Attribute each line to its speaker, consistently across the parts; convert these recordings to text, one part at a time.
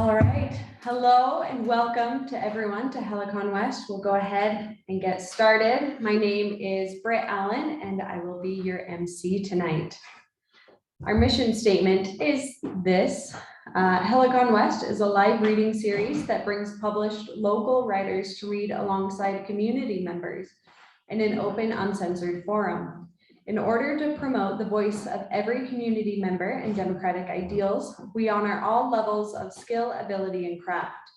Speaker 1: All right, hello and welcome to everyone to Helicon West. We'll go ahead and get started. My name is Britt Allen and I will be your MC tonight. Our mission statement is this. Helicon West is a live reading series that brings published local writers to read alongside community members in an open, uncensored forum. In order to promote the voice of every community member and democratic ideals, we honor all levels of skill, ability, and craft.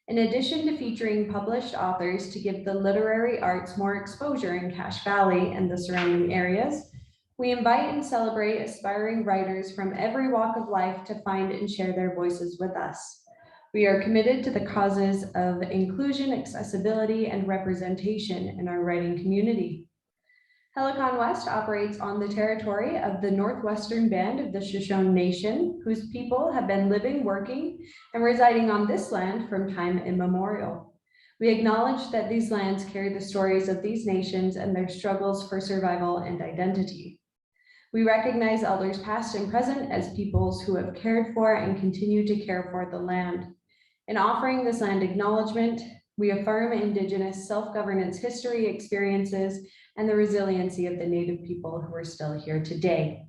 Speaker 1: In addition to featuring published authors to give the literary arts more exposure in Cache Valley and the surrounding areas, we invite and celebrate aspiring writers from every walk of life to find and share their voices with us. We are committed to the causes of inclusion, accessibility, and representation in our writing community. Helicon West operates on the territory of the Northwestern Band of the Shoshone Nation, whose people have been living, working, and residing on this land from time immemorial. We acknowledge that these lands carry the stories of these nations and their struggles for survival and identity. We recognize elders past and present as peoples who have cared for and continue to care for the land. In offering this land acknowledgement, we affirm Indigenous self-governance history, experiences, and the resiliency of the Native people who are still here today.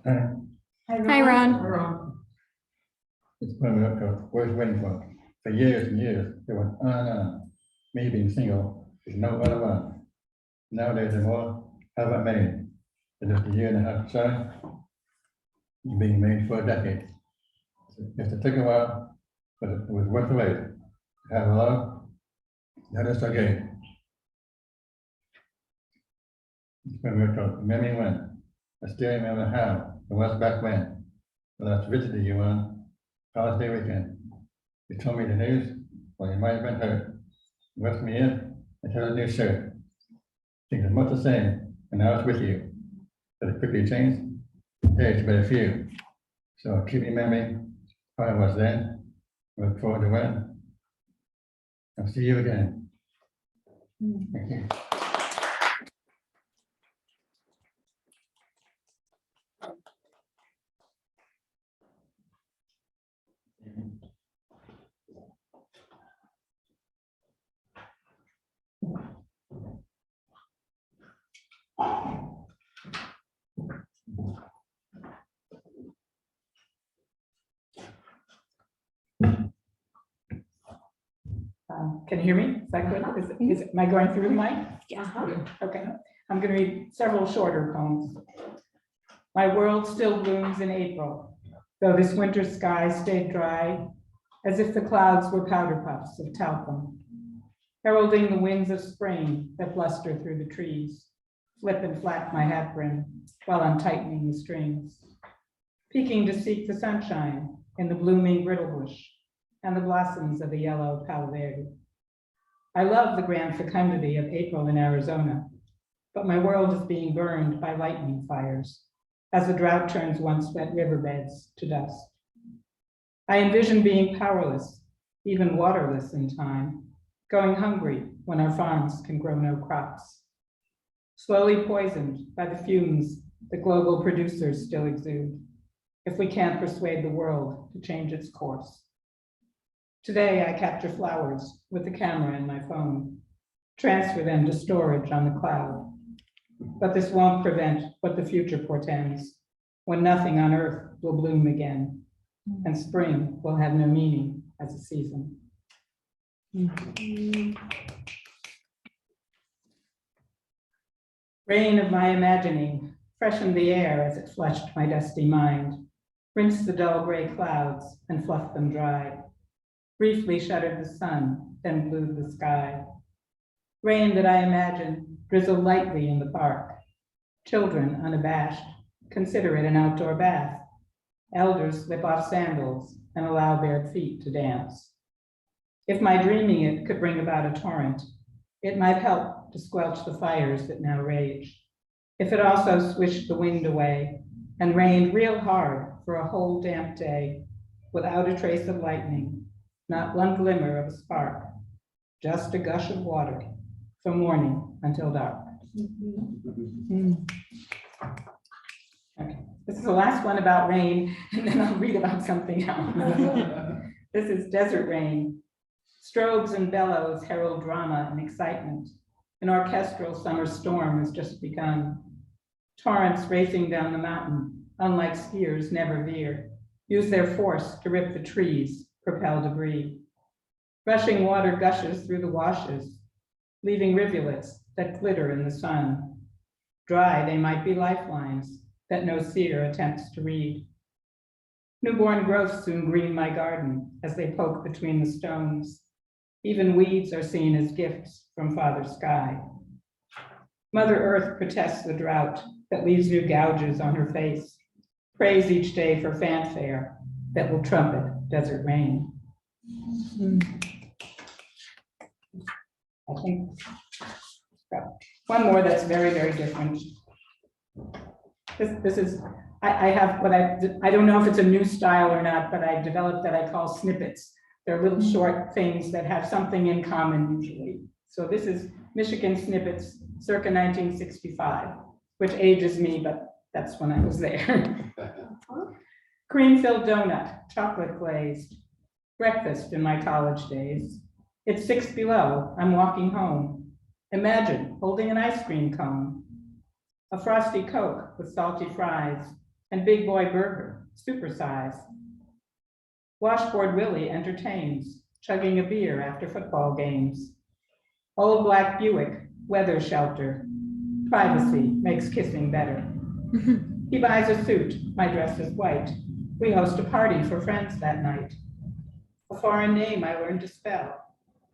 Speaker 2: Hi,
Speaker 1: Ron.
Speaker 2: It's when we was waiting for years and years. They went on and on. Me being single, there's no other one. Nowadays, the more have I made in just a year and a half shy, being made for a decade. It took a while, but it was worth the wait. Have a love, that is okay. It's when we were told, memory when. I still remember how, it was back when. The last visited you on holiday weekend. You told me the news, well, you might have been hurt. You left me in and had a new shirt. Things are much the same, and now it's with you. Did it quickly change? there's very few. So keep in memory how I was then. Look forward to when. I'll see you again. Thank you.
Speaker 3: Can you hear me? Is that good? Am I going through the mic?
Speaker 1: Yeah.
Speaker 3: Okay, I'm going to read several shorter poems. My world still blooms in April, though this winter sky stayed dry, as if the clouds were powder puffs of talcum, heralding the winds of spring that bluster through the trees, flip and flap my hat brim while I'm tightening the strings, peeking to seek the sunshine in the blooming brittlebush and the blossoms of the yellow palo verde. I love the grand fecundity of April in Arizona, but my world is being burned by lightning fires as the drought turns once wet riverbeds to dust. I envision being powerless, even waterless in time, going hungry when our farms can grow no crops, slowly poisoned by the fumes that global producers still exude, if we can't persuade the world to change its course. Today, I capture flowers with the camera in my phone, transfer them to storage on the cloud. But this won't prevent what the future portends, when nothing on earth will bloom again, and spring will have no meaning as a season. Rain of my imagining freshened the air as it flushed my dusty mind, rinsed the dull gray clouds and fluffed them dry, briefly shuttered the sun, then blued the sky. Rain that I imagined drizzled lightly in the park. Children, unabashed, consider it an outdoor bath. Elders slip off sandals and allow bare feet to dance. If my dreaming it could bring about a torrent, it might help to squelch the fires that now rage. If it also swished the wind away and rained real hard for a whole damp day, without a trace of lightning, not one glimmer of a spark, just a gush of water from morning until dark. Okay, this is the last one about rain, and then I'll read about something else. This is desert rain. Strobes and bellows herald drama and excitement. An orchestral summer storm has just begun. Torrents racing down the mountain, unlike skiers never veer, use their force to rip the trees, propel debris. Rushing water gushes through the washes, leaving rivulets that glitter in the sun. Dry, they might be lifelines that no seer attempts to read. Newborn growths soon green my garden as they poke between the stones. Even weeds are seen as gifts from Father Sky. Mother Earth protests the drought that leaves new gouges on her face, prays each day for fanfare that will trumpet desert rain. I think one more that's very, very different. This is, I have what I don't know if it's a new style or not, but I developed that I call snippets. They're little short things that have something in common usually. So this is Michigan Snippets circa 1965, which ages me, but that's when I was there. Cream-filled donut, chocolate glazed. Breakfast in my college days. It's 6 below, I'm walking home. Imagine holding an ice cream cone. A frosty Coke with salty fries and big boy burger, supersize. Washboard Willie entertains, chugging a beer after football games. Old black Buick, weather shelter. Privacy makes kissing better. He buys a suit, my dress is white. We host a party for friends that night. A foreign name I learned to spell.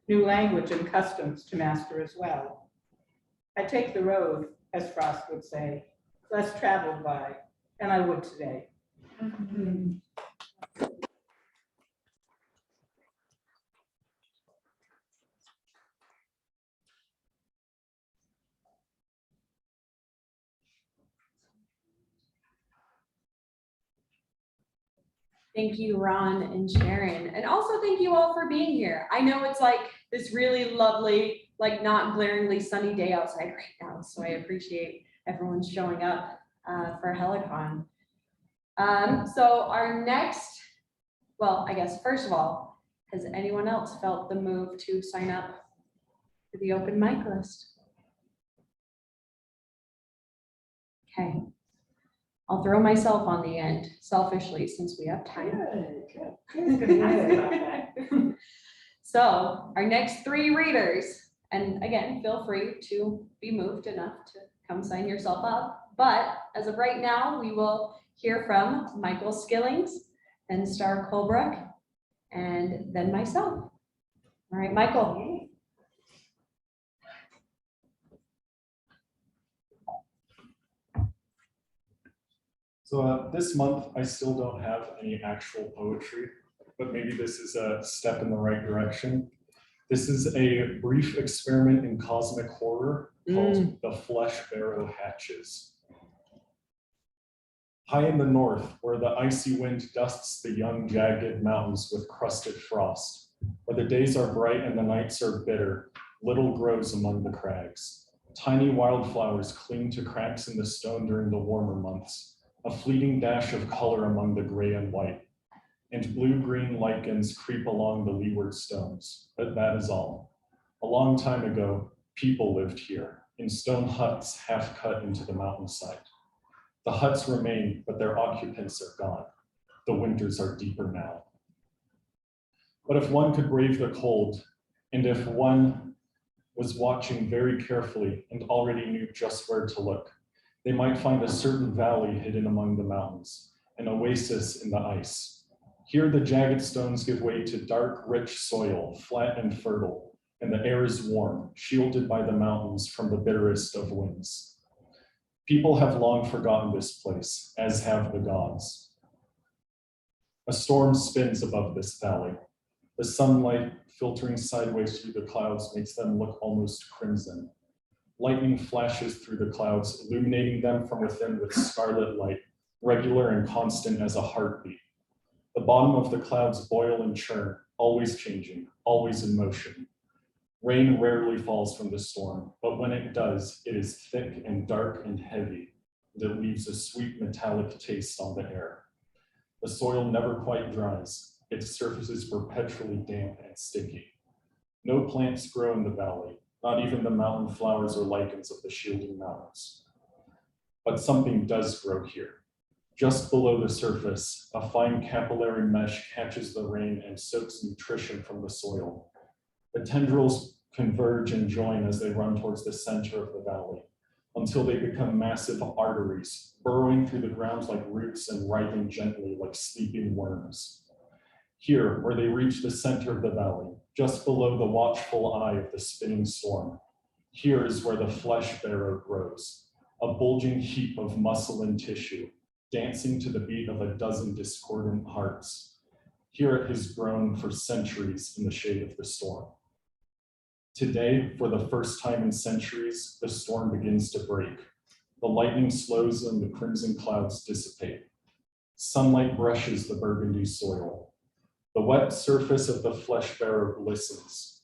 Speaker 3: New language and customs to master as well. I take the road, as Frost would say, less traveled by, than I would today.
Speaker 1: Thank you, Ron and Sharon. And also thank you all for being here. I know it's like this really lovely, like not glaringly sunny day outside right now. So I appreciate everyone showing up for Helicon. So our next, well, I guess first of all, has anyone else felt the move to sign up for the open mic list? Okay. I'll throw myself on the end selfishly since we have time. So our next three readers, and again, feel free to be moved enough to come sign yourself up. But as of right now, we will hear from Michael Skillings, then Star Colebrook, and then myself. All right, Michael.
Speaker 4: So this month, I still don't have any actual poetry, but maybe this is a step in the right direction. This is a brief experiment in cosmic horror called The Flesh Barrow Hatches. High in the north, where the icy wind dusts the young jagged mountains with crusted frost, where the days are bright and the nights are bitter, little grows among the crags. Tiny wildflowers cling to cracks in the stone during the warmer months, a fleeting dash of color among the gray and white, and blue-green lichens creep along the leeward stones, but that is all. A long time ago, people lived here, in stone huts half cut into the mountainside. The huts remain, but their occupants are gone. The winters are deeper now. But if one could brave the cold, and if one was watching very carefully and already knew just where to look, they might find a certain valley hidden among the mountains, an oasis in the ice. Here the jagged stones give way to dark, rich soil, flat and fertile, and the air is warm, shielded by the mountains from the bitterest of winds. People have long forgotten this place, as have the gods. A storm spins above this valley. The sunlight filtering sideways through the clouds makes them look almost crimson. Lightning flashes through the clouds, illuminating them from within with scarlet light, regular and constant as a heartbeat. The bottom of the clouds boil and churn, always changing, always in motion. Rain rarely falls from the storm, but when it does, it is thick and dark and heavy, and it leaves a sweet metallic taste on the air. The soil never quite dries. Its surface is perpetually damp and sticky. No plants grow in the valley, not even the mountain flowers or lichens of the shielding mountains. But something does grow here. Just below the surface, a fine capillary mesh catches the rain and soaks nutrition from the soil. The tendrils converge and join as they run towards the center of the valley, until they become massive arteries, burrowing through the ground like roots and writhing gently like sleeping worms. Here, where they reach the center of the valley, just below the watchful eye of the spinning storm, here is where the flesh barrow grows, a bulging heap of muscle and tissue, dancing to the beat of a dozen discordant hearts. Here it has grown for centuries in the shade of the storm. Today, for the first time in centuries, the storm begins to break. The lightning slows and the crimson clouds dissipate. Sunlight brushes the burgundy soil. The wet surface of the flesh barrow glistens.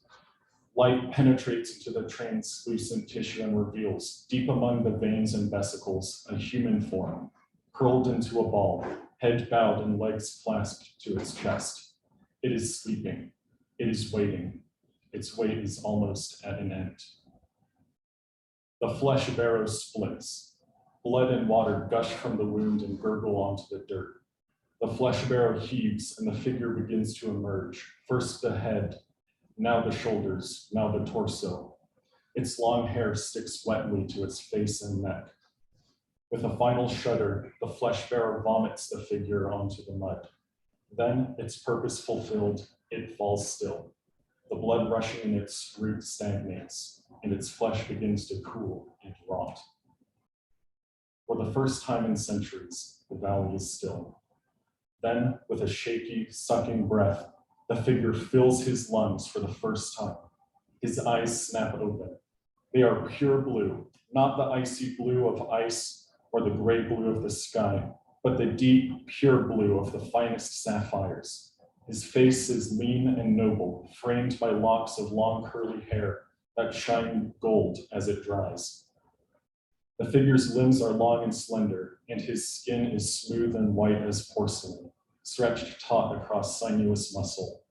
Speaker 4: Light penetrates into the translucent tissue and reveals, deep among the veins and vesicles, a human form, curled into a ball, head bowed and legs clasped to its chest. It is sleeping. It is waiting. Its wait is almost at an end. The flesh barrow splits. Blood and water gush from the wound and gurgle onto the dirt. The flesh barrow heaves and the figure begins to emerge. First the head, now the shoulders, now the torso. Its long hair sticks wetly to its face and neck. With a final shudder, the flesh barrow vomits the figure onto the mud. Then, its purpose fulfilled, it falls still. The blood rushing in its roots stagnates, and its flesh begins to cool and rot. For the first time in centuries, the valley is still. Then, with a shaky, sucking breath, the figure fills his lungs for the first time. His eyes snap open. They are pure blue, not the icy blue of ice or the gray blue of the sky, but the deep, pure blue of the finest sapphires. His face is lean and noble, framed by locks of long curly hair that shine gold as it dries. The figure's limbs are long and slender, and his skin is smooth and white as porcelain, stretched taut across sinuous muscle.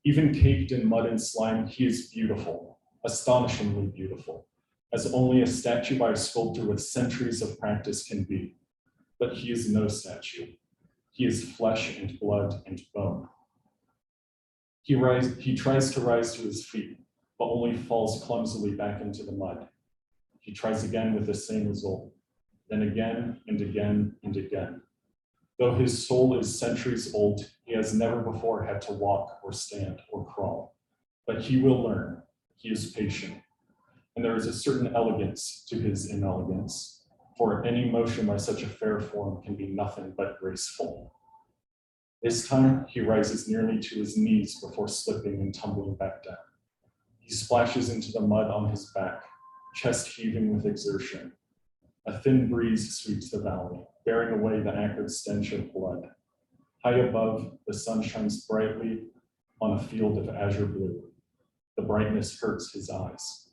Speaker 4: Even caked in mud and slime, he is beautiful, astonishingly beautiful, as only a statue by a sculptor with centuries of practice can be. But he is no statue. He is flesh and blood and bone. He tries to rise to his feet, but only falls clumsily back into the mud. He tries again with the same result, then again and again and again. Though his soul is centuries old, he has never before had to walk or stand or crawl. But he will learn. He is patient. And there is a certain elegance to his inelegance, for any motion by such a fair form can be nothing but graceful. This time, he rises nearly to his knees before slipping and tumbling back down. He splashes into the mud on his back, chest heaving with exertion. A thin breeze sweeps the valley, bearing away the acrid stench of blood. High above, the sun shines brightly on a field of azure blue. The brightness hurts his eyes.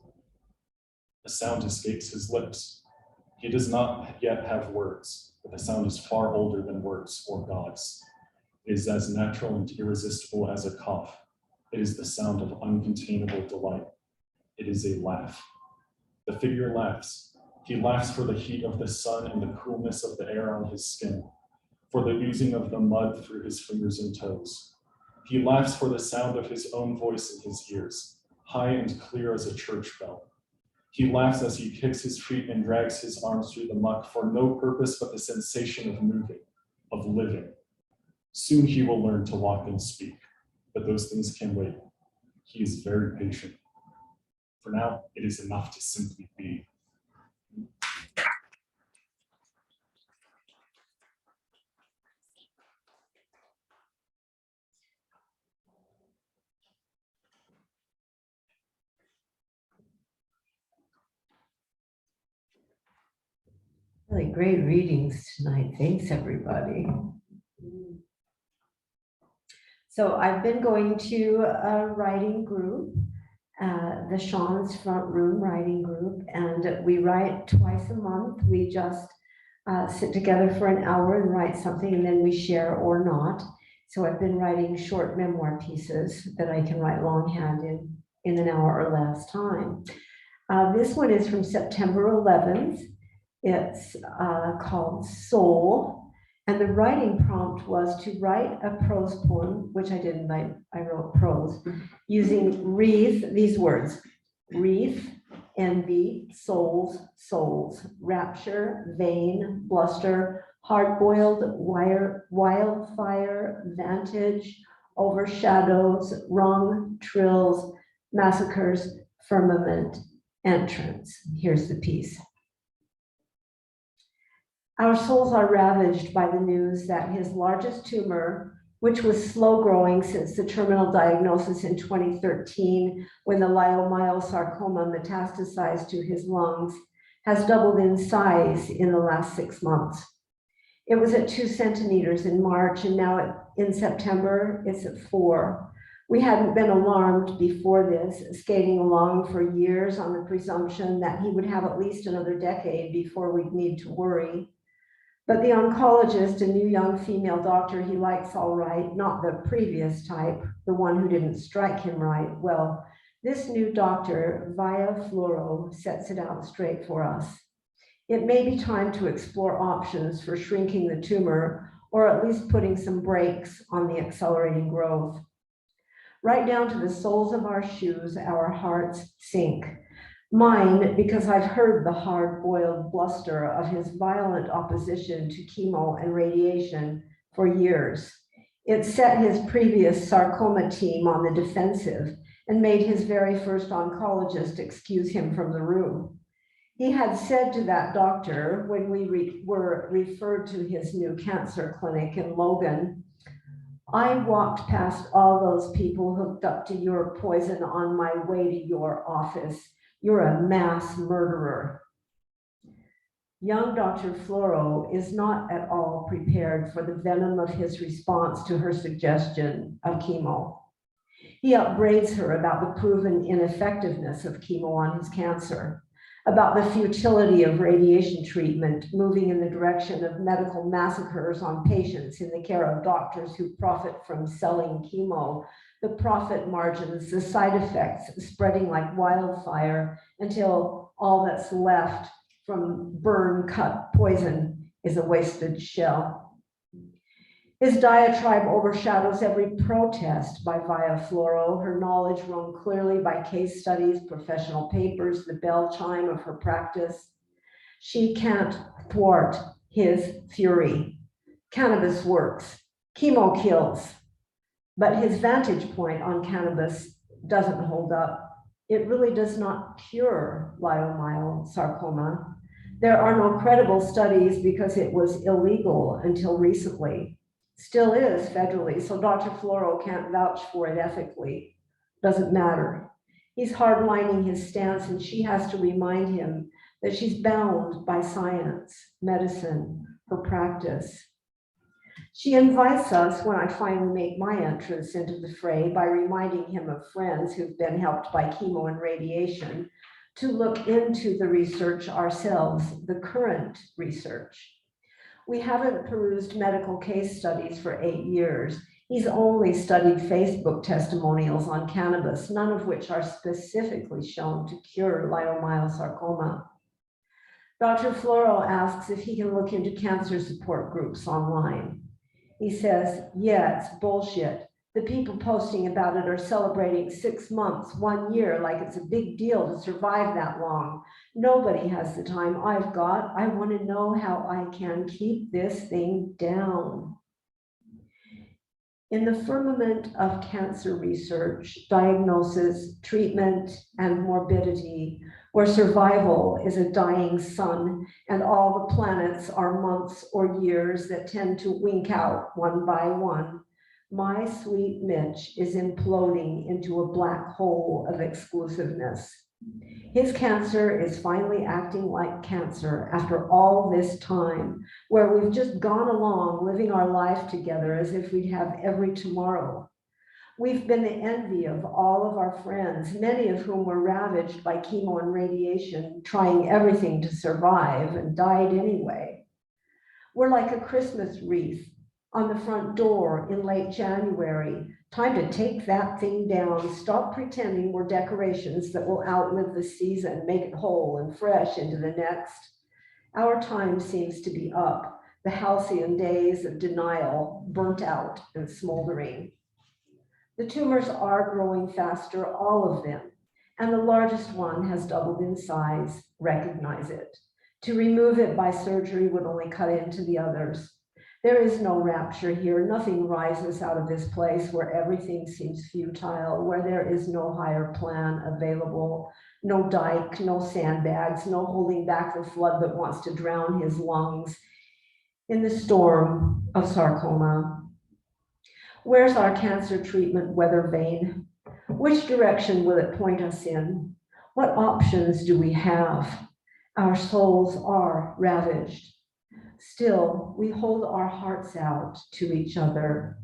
Speaker 4: A sound escapes his lips. He does not yet have words, but the sound is far older than words or gods. It is as natural and irresistible as a cough. It is the sound of uncontainable delight. It is a laugh. The figure laughs. He laughs for the heat of the sun and the coolness of the air on his skin, for the oozing of the mud through his fingers and toes. He laughs for the sound of his own voice in his ears, high and clear as a church bell. He laughs as he kicks his feet and drags his arms through the muck for no purpose but the sensation of moving, of living. Soon he will learn to walk and speak, but those things can wait. He is very patient. For now, it is enough to simply be.
Speaker 5: Really great readings tonight. Thanks, everybody. So I've been going to a writing group, the Sean's Front Room Writing Group, and we write twice a month. We just sit together for an hour and write something, and then we share or not. So I've been writing short memoir pieces that I can write longhand in an hour or less time. This one is from September 11th. It's called Soul, and the writing prompt was to write a prose poem, which I didn't, I wrote prose, using these words: wreath, envy, souls, rapture, vain, bluster, hard-boiled, wildfire, vantage, overshadows, rung, trills, massacres, firmament, entrance. Here's the piece. Our souls are ravaged by the news that his largest tumor, which was slow growing since the terminal diagnosis in 2013, when the leiomyosarcoma metastasized to his lungs, has doubled in size in the last 6 months. It was at 2 centimeters in March, and now in September, it's at 4. We hadn't been alarmed before this, skating along for years on the presumption that he would have at least another decade before we'd need to worry. But the oncologist, a new young female doctor he likes all right, not the previous type, the one who didn't strike him right. Well, this new doctor, via fluoro, sets it out straight for us. It may be time to explore options for shrinking the tumor, or at least putting some brakes on the accelerating growth. Right down to the soles of our shoes, our hearts sink. Mine, because I've heard the hard-boiled bluster of his violent opposition to chemo and radiation for years. It set his previous sarcoma team on the defensive and made his very first oncologist excuse him from the room. He had said to that doctor when we were referred to his new cancer clinic in Logan, "I walked past all those people hooked up to your poison on my way to your office. You're a mass murderer." Young Dr. Floro is not at all prepared for the venom of his response to her suggestion of chemo. He upbraids her about the proven ineffectiveness of chemo on his cancer, about the futility of radiation treatment moving in the direction of medical massacres on patients in the care of doctors who profit from selling chemo, the profit margins, the side effects spreading like wildfire until all that's left from burn, cut, poison is a wasted shell. His diatribe overshadows every protest by Via Floro, her knowledge rung clearly by case studies, professional papers, the bell chime of her practice. She can't thwart his fury. Cannabis works, chemo kills, but his vantage point on cannabis doesn't hold up. It really does not cure leiomyosarcoma. There are no credible studies because it was illegal until recently. Still is federally, so Dr. Floro can't vouch for it ethically. Doesn't matter. He's hardlining his stance, and she has to remind him that she's bound by science, medicine, her practice. She invites us, when I finally make my entrance into the fray, by reminding him of friends who've been helped by chemo and radiation, to look into the research ourselves, the current research. We haven't perused medical case studies for 8 years. He's only studied Facebook testimonials on cannabis, none of which are specifically shown to cure leiomyosarcoma. Dr. Floro asks if he can look into cancer support groups online. He says, yeah, it's bullshit. The people posting about it are celebrating 6 months, 1 year, like it's a big deal to survive that long. Nobody has the time I've got. I want to know how I can keep this thing down. In the firmament of cancer research, diagnosis, treatment, and morbidity, where survival is a dying sun and all the planets are months or years that tend to wink out one by one, my sweet Mitch is imploding into a black hole of exclusiveness. His cancer is finally acting like cancer after all this time, where we've just gone along living our life together as if we'd have every tomorrow. We've been the envy of all of our friends, many of whom were ravaged by chemo and radiation, trying everything to survive and died anyway. We're like a Christmas wreath on the front door in late January. Time to take that thing down. Stop pretending we're decorations that will outlive the season, make it whole and fresh into the next. Our time seems to be up. The halcyon days of denial, burnt out and smoldering. The tumors are growing faster, all of them, and the largest one has doubled in size. Recognize it. To remove it by surgery would only cut into the others. There is no rapture here. Nothing rises out of this place where everything seems futile, where there is no higher plan available, no dike, no sandbags, no holding back the flood that wants to drown his lungs in the storm of sarcoma. Where's our cancer treatment weather vane? Which direction will it point us in? What options do we have? Our souls are ravaged. Still, we hold our hearts out to each other.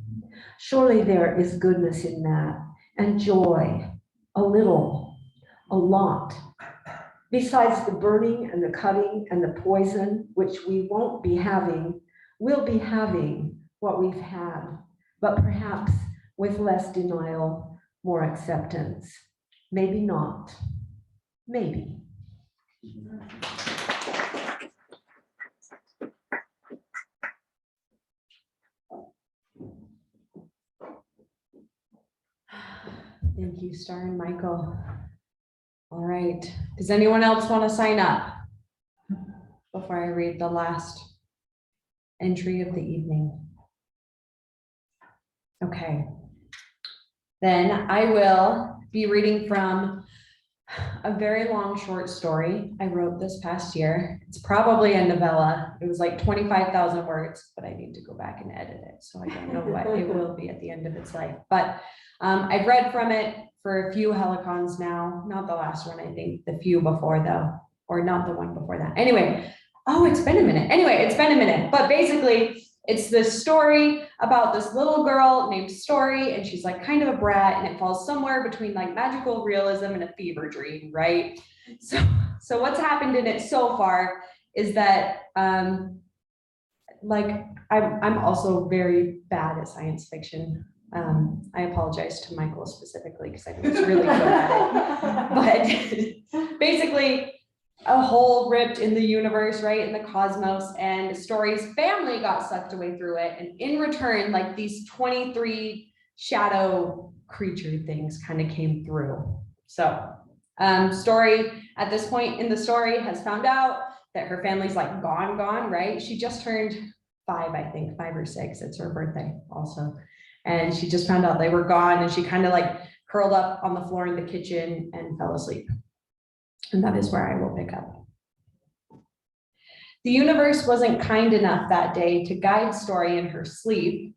Speaker 5: Surely there is goodness in that, and joy, a little, a lot. Besides the burning and the cutting and the poison, which we won't be having, we'll be having what we've had, but perhaps with less denial, more acceptance. Maybe not. Maybe.
Speaker 1: Thank you, Star and Michael. All right. Does anyone else want to sign up before I read the last entry of the evening? Okay. Then I will be reading from a very long short story I wrote this past year. It's probably a novella. It was like 25,000 words, but I need to go back and edit it. So I don't know what it will be at the end of its life. But I've read from it for a few Helicons now, not the last one, I think, the few before though, or not the one before that. Anyway, Oh, it's been a minute. Anyway, it's been a minute, but basically it's this story about this little girl named Story, and she's like kind of a brat, and it falls somewhere between like magical realism and a fever dream, right? So what's happened in it so far is that like I'm also very bad at science fiction. I apologize to Michael specifically because I think he's really good at it. But basically, a hole ripped in the universe, right, in the cosmos, and Story's family got sucked away through it. And in return, like these 23 shadow creature things kind of came through. So Story at this point in the story has found out that her family's like gone, right? She just turned 5, I think, 5 or 6. It's her birthday also. And she just found out they were gone, and she kind of like curled up on the floor in the kitchen and fell asleep. And that is where I will pick up. The universe wasn't kind enough that day to guide Story in her sleep,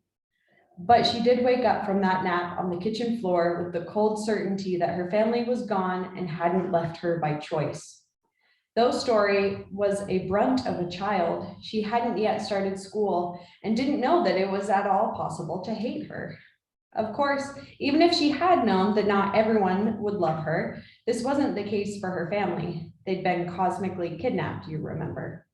Speaker 1: but she did wake up from that nap on the kitchen floor with the cold certainty that her family was gone and hadn't left her by choice. Though Story was a brunt of a child, she hadn't yet started school and didn't know that it was at all possible to hate her. Of course, even if she had known that not everyone would love her, this wasn't the case for her family. They'd been cosmically kidnapped, you remember.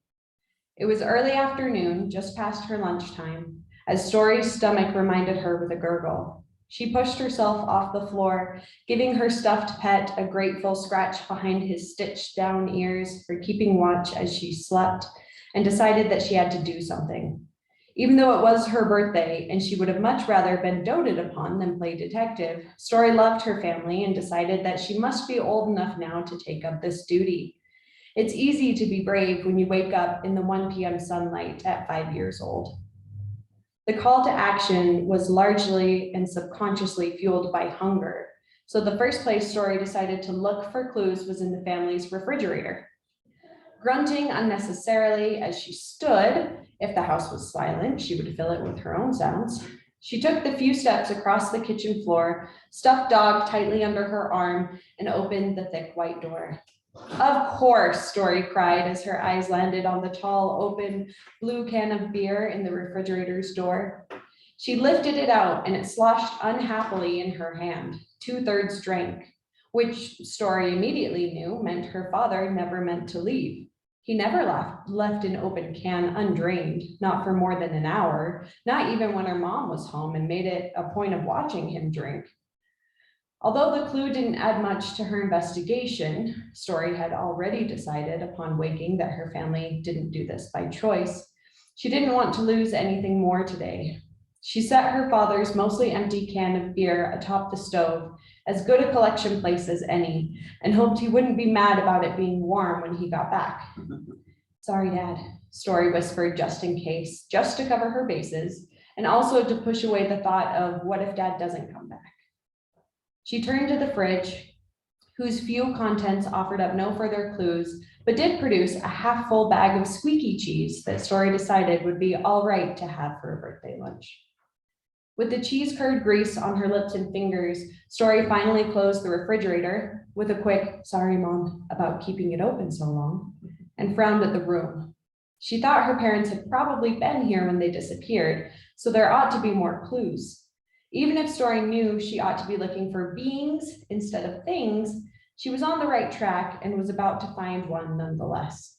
Speaker 1: It was early afternoon, just past her lunchtime, as Story's stomach reminded her with a gurgle. She pushed herself off the floor, giving her stuffed pet a grateful scratch behind his stitched down ears for keeping watch as she slept, and decided that she had to do something. Even though it was her birthday and she would have much rather been doted upon than play detective, Story loved her family and decided that she must be old enough now to take up this duty. It's easy to be brave when you wake up in the 1 p.m. sunlight at 5 years old. The call to action was largely and subconsciously fueled by hunger. So the first place Story decided to look for clues was in the family's refrigerator. Grunting unnecessarily as she stood, if the house was silent, she would fill it with her own sounds. She took the few steps across the kitchen floor, stuffed dog tightly under her arm, and opened the thick white door. Of course, Story cried as her eyes landed on the tall, open, blue can of beer in the refrigerator's door. She lifted it out and it sloshed unhappily in her hand, 2/3 drank, which Story immediately knew meant her father never meant to leave. He never left an open can undrained, not for more than an hour, not even when her mom was home and made it a point of watching him drink. Although the clue didn't add much to her investigation, Story had already decided upon waking that her family didn't do this by choice. She didn't want to lose anything more today. She set her father's mostly empty can of beer atop the stove, as good a collection place as any, and hoped he wouldn't be mad about it being warm when he got back. Sorry, Dad, Story whispered just in case, just to cover her bases, and also to push away the thought of what if Dad doesn't come back. She turned to the fridge, whose few contents offered up no further clues, but did produce a half-full bag of squeaky cheese that Story decided would be all right to have for a birthday lunch. With the cheese curd grease on her lips and fingers, Story finally closed the refrigerator with a quick, sorry, Mom, about keeping it open so long, and frowned at the room. She thought her parents had probably been here when they disappeared, so there ought to be more clues. Even if Story knew she ought to be looking for beings instead of things, she was on the right track and was about to find one nonetheless.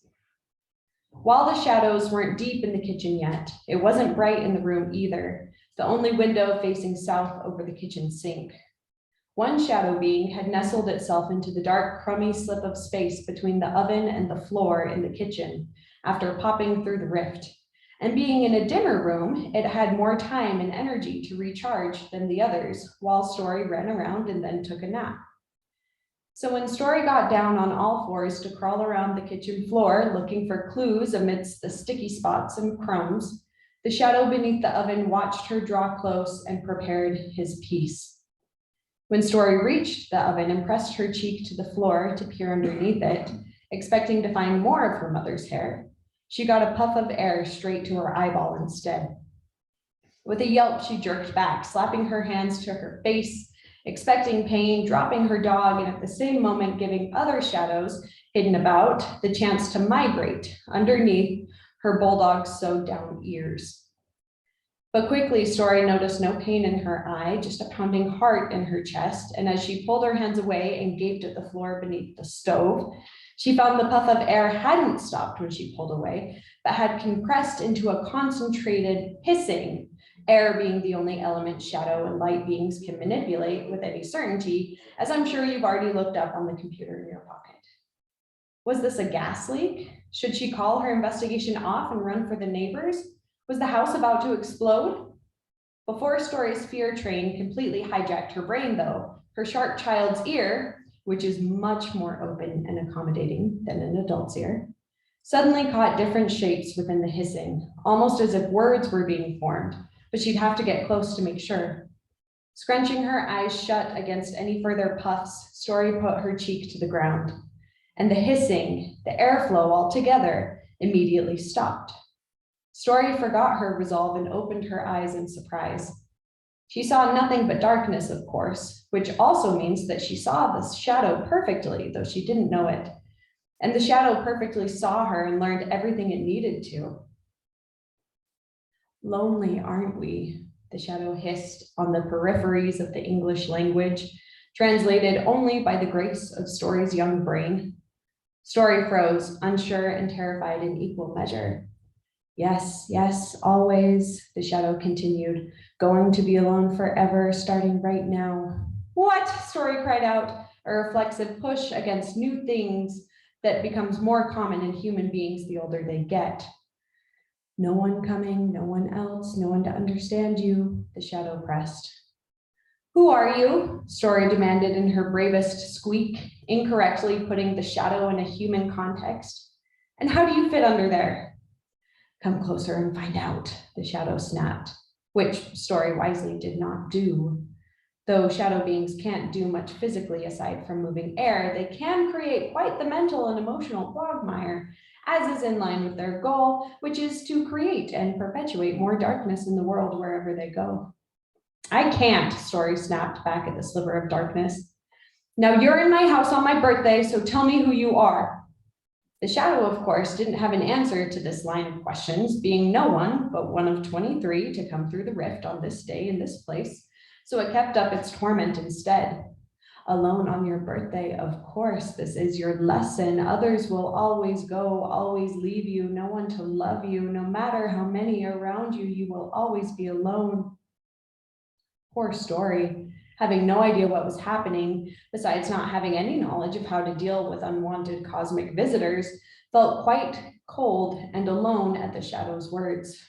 Speaker 1: While the shadows weren't deep in the kitchen yet, it wasn't bright in the room either, the only window facing south over the kitchen sink. One shadow being had nestled itself into the dark, crummy slip of space between the oven and the floor in the kitchen after popping through the rift. And being in a dimmer room, it had more time and energy to recharge than the others, while Story ran around and then took a nap. So when Story got down on all fours to crawl around the kitchen floor looking for clues amidst the sticky spots and crumbs, the shadow beneath the oven watched her draw close and prepared his piece. When Story reached the oven and pressed her cheek to the floor to peer underneath it, expecting to find more of her mother's hair, she got a puff of air straight to her eyeball instead. With a yelp, she jerked back, slapping her hands to her face, expecting pain, dropping her dog, and at the same moment giving other shadows hidden about, the chance to migrate underneath her bulldog's sewed down ears. But quickly, Story noticed no pain in her eye, just a pounding heart in her chest, and as she pulled her hands away and gaped at the floor beneath the stove, she found the puff of air hadn't stopped when she pulled away, but had compressed into a concentrated hissing, air being the only element shadow and light beings can manipulate with any certainty, as I'm sure you've already looked up on the computer in your pocket. Was this a gas leak? Should she call her investigation off and run for the neighbors? Was the house about to explode? Before Story's fear train completely hijacked her brain, though, her sharp child's ear, which is much more open and accommodating than an adult's ear, suddenly caught different shapes within the hissing, almost as if words were being formed, but she'd have to get close to make sure. Scrunching her eyes shut against any further puffs, Story put her cheek to the ground, and the hissing, the airflow altogether, immediately stopped. Story forgot her resolve and opened her eyes in surprise. She saw nothing but darkness, of course, which also means that she saw the shadow perfectly, though she didn't know it. And the shadow perfectly saw her and learned everything it needed to. Lonely, aren't we? The shadow hissed on the peripheries of the English language, translated only by the grace of Story's young brain. Story froze, unsure and terrified in equal measure. Yes, yes, always, the shadow continued, going to be alone forever, starting right now. What? Story cried out, a reflexive push against new things that becomes more common in human beings the older they get. No one coming, no one else, no one to understand you, the shadow pressed. Who are you? Story demanded in her bravest squeak, incorrectly putting the shadow in a human context. And how do you fit under there? Come closer and find out, the shadow snapped, which Story wisely did not do. Though shadow beings can't do much physically aside from moving air, they can create quite the mental and emotional quagmire, as is in line with their goal, which is to create and perpetuate more darkness in the world wherever they go. I can't, Story snapped back at the sliver of darkness. Now you're in my house on my birthday, so tell me who you are. The shadow, of course, didn't have an answer to this line of questions, being no one but one of 23 to come through the rift on this day in this place, so it kept up its torment instead. Alone on your birthday, of course, this is your lesson. Others will always go, always leave you, no one to love you. No matter how many around you, you will always be alone. Poor Story, having no idea what was happening, besides not having any knowledge of how to deal with unwanted cosmic visitors, felt quite cold and alone at the shadow's words.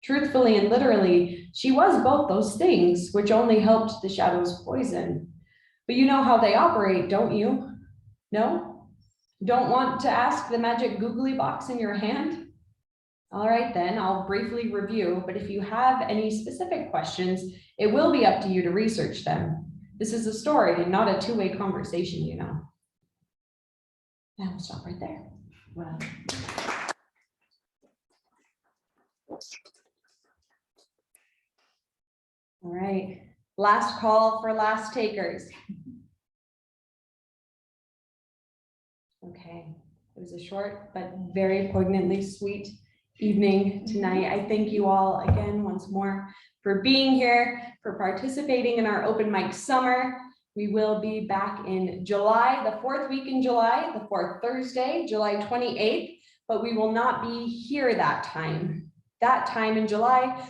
Speaker 1: Truthfully and literally, she was both those things, which only helped the shadow's poison. But you know how they operate, don't you? No? Don't want to ask the magic googly box in your hand? All right, then I'll briefly review, but if you have any specific questions, it will be up to you to research them. This is a story and not a two-way conversation, you know. And we'll stop right there.
Speaker 5: Wow.
Speaker 1: All right, last call for last takers. Okay, it was a short but very poignantly sweet evening tonight. I thank you all again once more for being here, for participating in our open mic summer. We will be back in July, the fourth week in July, the fourth Thursday, July 28th, but we will not be here that time. That time in July,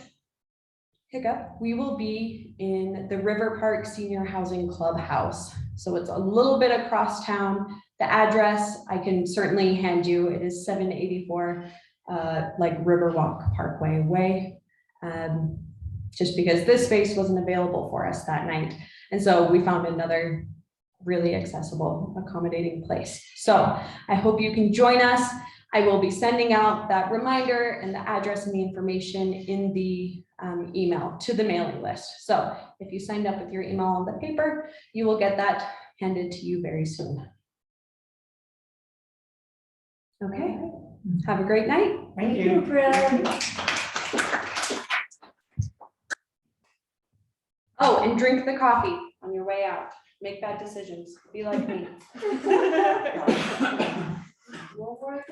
Speaker 1: we will be in the River Park Senior Housing Clubhouse. So it's a little bit across town. The address I can certainly hand you. It is 784 like Riverwalk Parkway Way, just because this space wasn't available for us that night. And so we found another really accessible, accommodating place. So I hope you can join us. I will be sending out that reminder and the address and the information in the email to the mailing list. So if you signed up with your email on the paper, you will get that handed to you very soon. Okay, have a great night.
Speaker 3: Thank you.
Speaker 5: Fred.
Speaker 1: Oh, and drink the coffee on your way out. Make bad decisions. Be like me.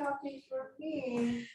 Speaker 5: copy for me.